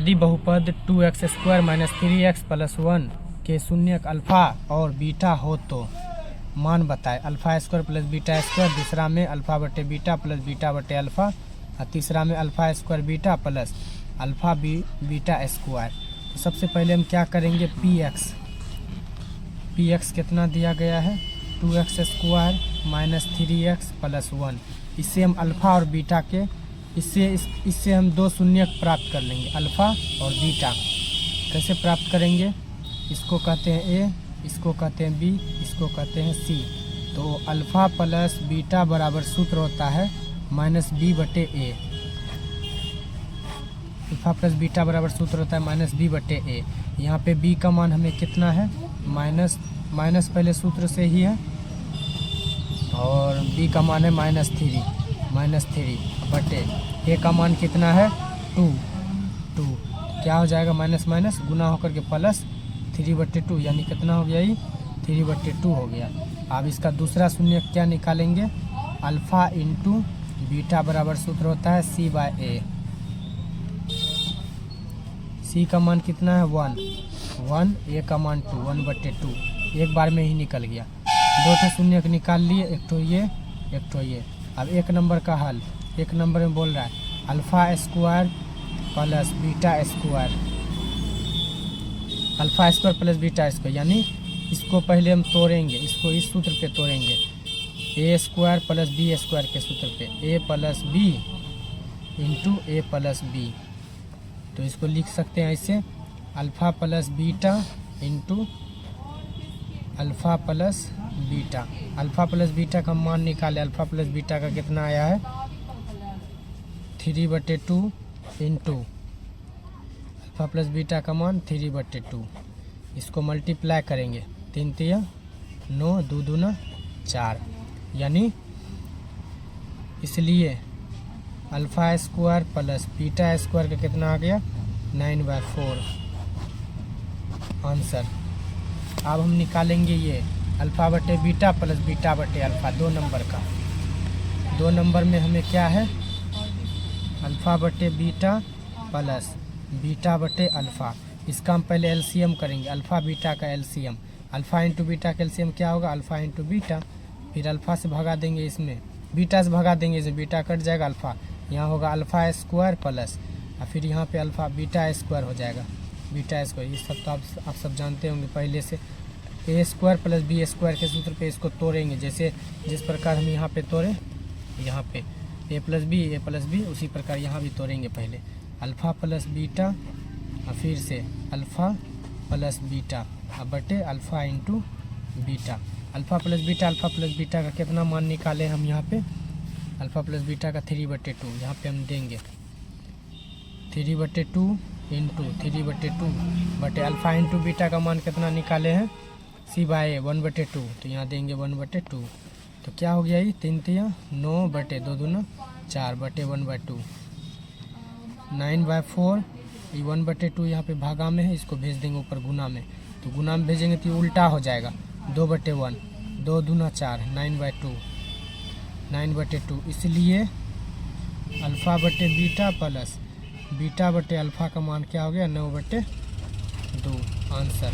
यदि बहुपद 2x² minus 3x plus 1 के शून्यक अल्फ़ा और बीटा हो तो मान बताए। Alpha square plus beta square, दूसरा में अल्फ़ा बटे बीटा प्लस बीटा बटे अल्फ़ा, और तीसरा में alpha square beta plus alpha beta square. तो सबसे पहले हम क्या करेंगे, px कितना दिया गया है 2x² माइनस 3x प्लस 1। इससे हम अल्फ़ा और बीटा के इससे हम दो शून्यक प्राप्त कर लेंगे, अल्फ़ा और बीटा। कैसे प्राप्त करेंगे, इसको कहते हैं ए, इसको कहते हैं बी, इसको कहते हैं सी। तो अल्फ़ा प्लस बीटा बराबर सूत्र होता है माइनस बी बटे ए। अल्फ़ा प्लस बीटा बराबर सूत्र होता है माइनस बी बटे ए। यहाँ पे बी का मान हमें कितना है, माइनस पहले सूत्र से ही है, और बी का मान है माइनस थ्री बटे ए का मान कितना है 2। क्या हो जाएगा, माइनस माइनस गुना होकर के प्लस 3/2, यानी कितना हो गया, ये 3/2 हो गया। अब इसका दूसरा शून्य क्या निकालेंगे, अल्फ़ा इंटू बीटा बराबर सूत्र होता है c/a। सी का मान कितना है 1, ए का मान 2, 1/2, एक बार में ही निकल गया। दो ठो शून्य निकाल लिए, एक ठो ये। अब एक नंबर का हल, एक नंबर में बोल रहा है alpha square plus beta square, alpha square plus beta square, यानी इसको पहले हम तोड़ेंगे, इसको इस सूत्र पे तोड़ेंगे, ए स्क्वायर प्लस बी स्क्वायर के सूत्र पे, ए प्लस बी इंटू ए प्लस बी। तो इसको लिख सकते हैं ऐसे, alpha plus beta into alpha plus beta. Alpha plus beta का मान निकाले, अल्फ़ा प्लस बीटा का कितना आया है 3/2 इंटू अल्फ़ा प्लस बीटा का मान 3/2। इसको मल्टीप्लाई करेंगे, 3 3 9, 2 2 4, यानी इसलिए alpha square plus beta square का कितना आ गया 9/4 आंसर। अब हम निकालेंगे ये अल्फ़ा बटे बीटा प्लस बीटा बटे अल्फ़ा, 2 नंबर का। 2 नंबर में हमें क्या है, अल्फ़ा बटे बीटा प्लस बीटा बटे अल्फ़ा। इसका हम पहले एलसीएम करेंगे, अल्फ़ा बीटा का एलसीएम, अल्फ़ा इंटू बीटा का एलसीएम क्या होगा, अल्फ़ा इंटू बीटा, फिर अल्फ़ा से भगा देंगे, इसमें बीटा से भगा देंगे, इसे बीटा कट जाएगा, अल्फ़ा यहाँ होगा अल्फ़ा स्क्वायर प्लस, और फिर यहाँ पे अल्फ़ा बीटा स्क्वायर हो जाएगा, बीटा स्क्वायर। ये सब तो आप सब जानते होंगे पहले से। ए स्क्वायर प्लस बी स्क्वायर के सूत्र पे इसको तोड़ेंगे, जैसे जिस प्रकार हम यहाँ पे तोड़े, यहाँ पे ए प्लस बी, उसी प्रकार यहाँ भी तोड़ेंगे। पहले अल्फ़ा प्लस बीटा और फिर से अल्फ़ा प्लस बीटा और बटे alpha into beta. Alpha plus beta का कितना मान निकाले हम यहाँ पे, अल्फ़ा प्लस बीटा का 3/2, यहाँ पे हम देंगे 3/2 इंटू 3/2 बटे अल्फ़ा इंटू बीटा का मान कितना निकाले हैं c/a 1/2, तो यहाँ देंगे 1/2। तो क्या हो गया, ये 3 3 9 बटे 2 2 4 बटे 1/2, 9/4। ये 1/2 यहाँ पे भागा में है, इसको भेज देंगे ऊपर गुना में, तो गुना में भेजेंगे तो ये उल्टा हो जाएगा, 2/1, 2 2 4, 9/2। इसलिए अल्फ़ा बटे बीटा प्लस बीटा बटे अल्फ़ा का मान क्या हो गया 9/2 आंसर।